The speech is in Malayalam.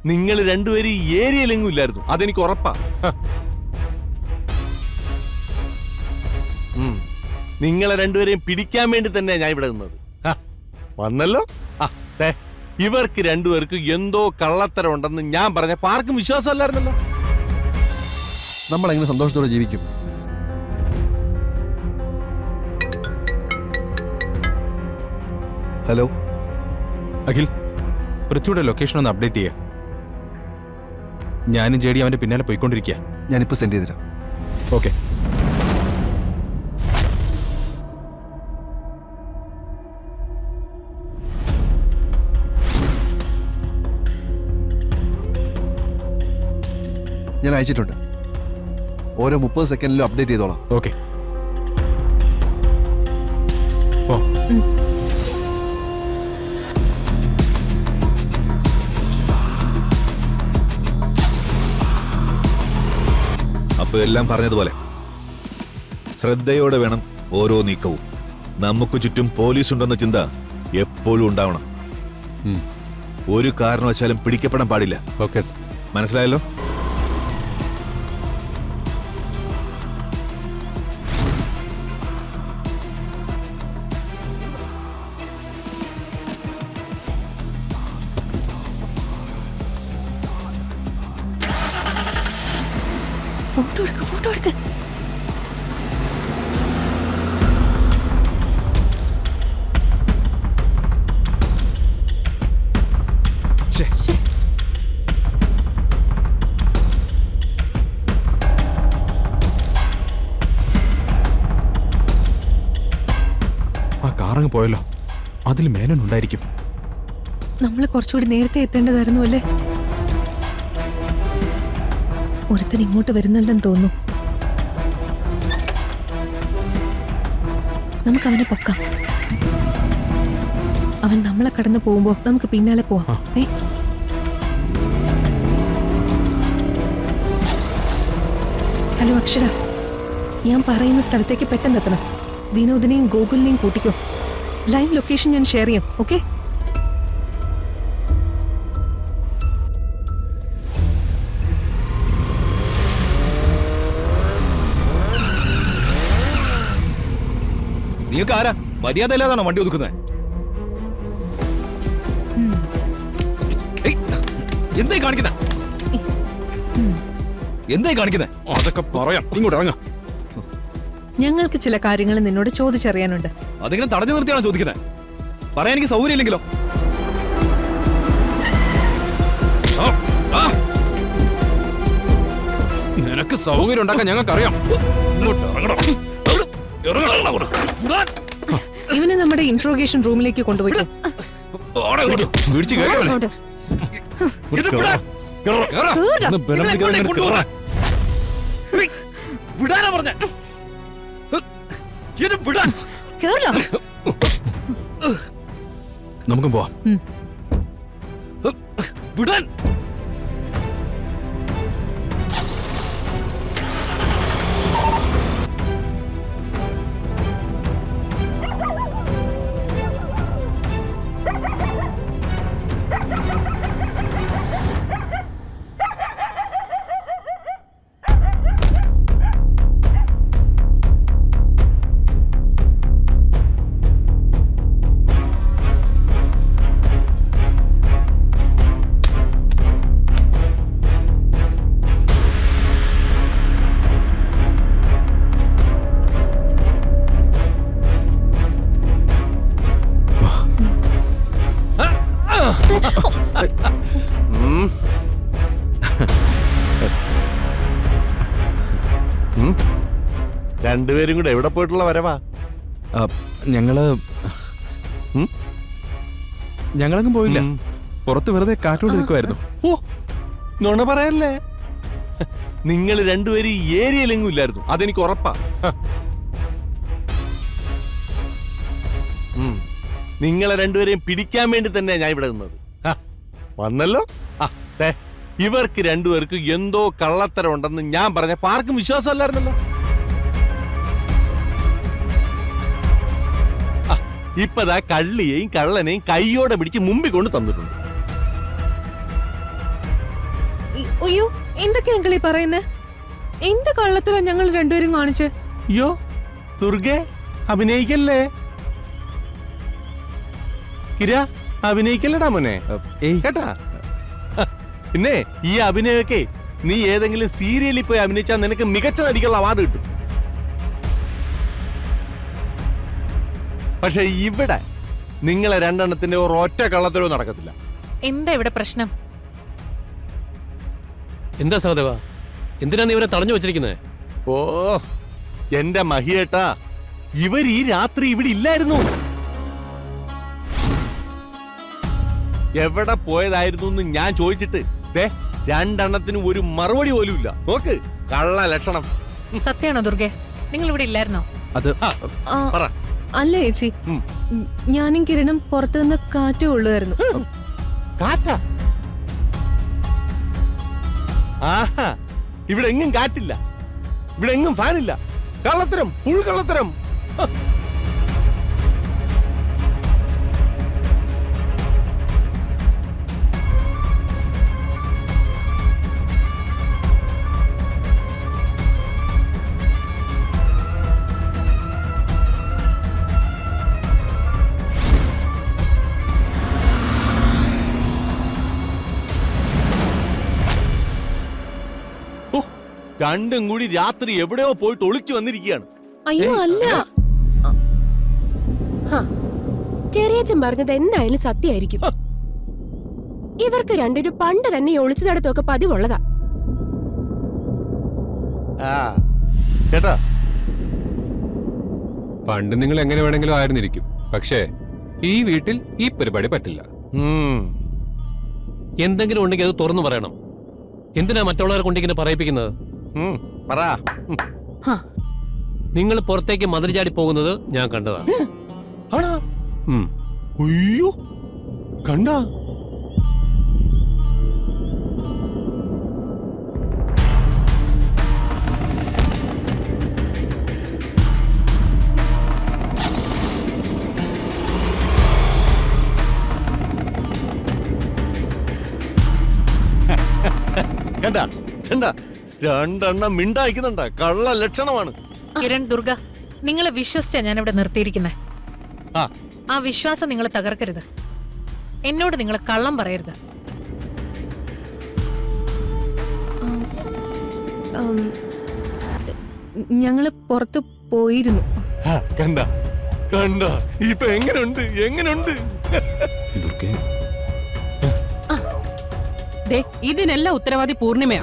നിങ്ങൾ രണ്ടുപേരും ഈ ഏരിയയിലെങ്ങും ഇല്ലായിരുന്നു, അതെനിക്ക് ഉറപ്പാ. നിങ്ങളെ രണ്ടുപേരെയും പിടിക്കാൻ വേണ്ടി തന്നെ ഞാൻ ഇവിടെ നിന്നത്. വന്നല്ലോ. ഇവർക്ക് രണ്ടുപേർക്ക് എന്തോ കള്ളത്തരം ഉണ്ടെന്ന് ഞാൻ പറഞ്ഞപ്പോ ആർക്കും വിശ്വാസമല്ലായിരുന്നല്ലോ. നമ്മൾ എങ്ങനെ സന്തോഷത്തോടെ ജീവിക്കും? ഹലോ അഖിൽ, പൃഥ്വിയുടെ ലൊക്കേഷൻ ഒന്ന് അപ്ഡേറ്റ് ചെയ്യുക. ഞാനും ജേഡി അവന്റെ പിന്നാലെ പോയിക്കൊണ്ടിരിക്കുക. ഞാനിപ്പോൾ സെൻഡ് ചെയ്തുതരാം. ഓക്കെ. ഞാൻ അയച്ചിട്ടുണ്ട്. ഓരോ 30 സെക്കൻഡിലും അപ്ഡേറ്റ് ചെയ്തോളാം. ഓക്കെ. അപ്പൊ എല്ലാം പറഞ്ഞതുപോലെ ശ്രദ്ധയോടെ വേണം ഓരോ നീക്കവും. നമുക്ക് ചുറ്റും പോലീസ് ഉണ്ടെന്ന ചിന്ത എപ്പോഴും ഉണ്ടാവണം. ഒരു കാരണവശാലും പിടിക്കപ്പെടാൻ പാടില്ല. Okay sir. മനസ്സിലായല്ലോ? ഫോട്ടോ എടുക്ക്. ആ കാറങ്ങ് പോയല്ലോ. അതിൽ മേനൻ ഉണ്ടായിരിക്കും. നമ്മൾ കുറച്ചുകൂടി നേരത്തെ എത്തേണ്ടതായിരുന്നു അല്ലേ? ഒരുത്തൻ ഇങ്ങോട്ട് വരുന്നുണ്ടെന്ന് തോന്നുന്നു. നമുക്ക് അവനെ പൊക്കാം. അവൻ നമ്മളെ കടന്നു പോകുമ്പോ നമുക്ക് പിന്നാലെ പോവാം. ഹലോ അക്ഷര, ഞാൻ പറയുന്ന സ്ഥലത്തേക്ക് പെട്ടെന്ന് എത്തണം. വിനോദിനെയും ഗോകുലിനെയും കൂട്ടിക്കോ. ലൈവ് ലൊക്കേഷൻ ഞാൻ ഷെയർ ചെയ്യാം. ഓക്കെ? നീക്ക് ആരാ? മര്യാദ ഇല്ലാതാണോ വണ്ടി ഒതുക്കുന്നത്? എന്തായി കാണിക്കുന്ന? എന്തായി കാണിക്കുന്നത്? അതൊക്കെ പറയാം. ഇങ്ങോട്ട് ഇറങ്ങാം. ഞങ്ങൾക്ക് ചില കാര്യങ്ങൾ നിന്നോട് ചോദിച്ചറിയാനുണ്ട്. അതെങ്ങനെ തടഞ്ഞു നിർത്തിയാണോ ചോദിക്കുന്നത്? പറയാൻ എനിക്ക് സൗകര്യം ഇല്ലെങ്കിലോ? നിനക്ക് സൗകര്യം ഉണ്ടാക്കാൻ ഞങ്ങൾക്കറിയാം. ഇവനെ നമ്മുടെ ഇൻട്രോഗേഷൻ റൂമിലേക്ക് കൊണ്ടുപോയി. നമുക്ക് പോവാം. രണ്ടുപേരും കൂടെ എവിടെ പോയിട്ടുള്ള വരവാ? ഞങ്ങളങ്ങും പോയില്ല. പുറത്ത് വെറുതെ കാറ്റോട് നിൽക്കുമായിരുന്നു. ഓ, നുണ പറയല്ലേ. നിങ്ങൾ രണ്ടുപേരും ഈ ഏരിയയിലെങ്ങും ഇല്ലായിരുന്നു, അതെനിക്ക് ഉറപ്പാ. നിങ്ങളെ രണ്ടുപേരെയും പിടിക്കാൻ വേണ്ടി തന്നെ ഞാൻ ഇവിടെ നിന്നത്. വന്നല്ലോ. ഇവർക്ക് രണ്ടുപേർക്ക് എന്തോ കള്ളത്തരം ഉണ്ടെന്ന് ഞാൻ പറഞ്ഞപ്പോ ആർക്കും വിശ്വാസമല്ലായിരുന്നല്ലോ. ഇപ്പതാ കള്ളിയെയും കള്ളനെയും കൈയോടെ പിടിച്ച് മുമ്പിൽ കൊണ്ട് തന്നിട്ടുണ്ട്. അയ്യോ എന്തൊക്കെയാ അങ്കിൾ ഈ പറയുന്നേ? എന്ത് കള്ളത്തിലാ ഞങ്ങൾ രണ്ടുപേരും കാണിച്ച്? അയ്യോ ദുർഗെ അഭിനയിക്കല്ലേ? കിര അഭിനയിക്കല്ലടാ മോനെ. കേട്ടാ? പിന്നെ ഈ അഭിനയൊക്കെ നീ ഏതെങ്കിലും സീരിയലിൽ പോയി അഭിനയിച്ചാൽ നിനക്ക് മികച്ച നടിക്കുള്ള അവാർഡ് കിട്ടും. പക്ഷെ ഇവിടെ നിങ്ങളെ രണ്ടെണ്ണത്തിന്റെ ഒരൊറ്റ കള്ളത്തരവും നടക്കത്തില്ല. എന്താ ഇവിടെ പ്രശ്നം? എന്താ സഹദേവ, എന്തിനാ നീ ഇവരെ തടഞ്ഞു വെച്ചിരിക്കുന്നത്? ഓ എന്റെ മഹിയേട്ടാ, ഇവർ ഈ രാത്രി ഇവിടെ ഇല്ലായിരുന്നു. എവിടെ പോയതായിരുന്നു എന്ന് ഞാൻ ചോദിച്ചിട്ട് രണ്ടെണ്ണത്തിനും ഒരു മറുപടി പോലും ഇല്ല. നോക്ക് കള്ള ലക്ഷണം. സത്യാണോ ദുർഗെ? നിങ്ങൾ ഇവിടെ ഇല്ലായിരുന്നോ? അത് ആ, പറ. അല്ല ചേച്ചി, ഉം. ഞാനും കിരണും പുറത്തുനിന്ന് കാറ്റ് കൊള്ളുമായിരുന്നു. കാറ്റാ? ആഹാ, ഇവിടെ എങ്ങും കാറ്റില്ല, ഇവിടെ എങ്ങും ഫാനില്ല. കള്ളത്തരം, ഫുൾ കള്ളത്തരം. ഹ. ഓ, രണ്ടും കൂടി രാത്രി എവിടെയോ പോയിട്ട് ഒളിച്ചു വന്നിരിക്കുകയാണ്. അയ്യോ അല്ല, ചെറിയച്ഛൻ പറഞ്ഞത് എന്തായാലും സത്യമായിരിക്കും. ഇവർക്ക് രണ്ടിനും പണ്ട് തന്നെ ഈ ഒളിച്ചു നടത്തൊക്കെ പതിവുള്ളതാ. ആ കേട്ടാ? പണ്ട് നിങ്ങൾ എങ്ങനെ വേണമെങ്കിലും ആയിരുന്നിരിക്കും, പക്ഷേ ഈ വീട്ടിൽ ഈ പരിപാടി പറ്റില്ല. എന്തെങ്കിലും ഉണ്ടെങ്കിൽ അത് തുറന്നു പറയണം. എന്തിനാ മറ്റുള്ളവരെ കൊണ്ടിങ്ങനെ പറയിപ്പിക്കുന്നത്? പറ. നിങ്ങൾ പുറത്തേക്ക് മതിൽ ചാടി പോകുന്നത് ഞാൻ കണ്ടതാണ്. ആണോ? ഉം. അയ്യോ കണ്ടാ? കണ്ടാ കണ്ടാ? രണ്ടെണ്ണം മിണ്ടായിക്കുന്നുണ്ട. കള്ള ലക്ഷണമാണ്. കിരൺ, ദുർഗ, നിങ്ങളെ വിശ്വസിച്ചാ ഞാൻ ഇവിടെ നിർത്തിയിരിക്കുന്നേ. ആ ആ വിശ്വാസം നിങ്ങൾ തകർക്കരുത്. എന്നോട് നിങ്ങൾ കള്ളം പറയരുത്. ഞങ്ങള് പുറത്ത് പോയിരുന്നു. കണ്ട കണ്ട ഇപ്പൊ എങ്ങനുണ്ട് എങ്ങനുണ്ട്? ദുർഗെ ഇതിനെല്ലാം ഉത്തരവാദി പൂർണിമയാ.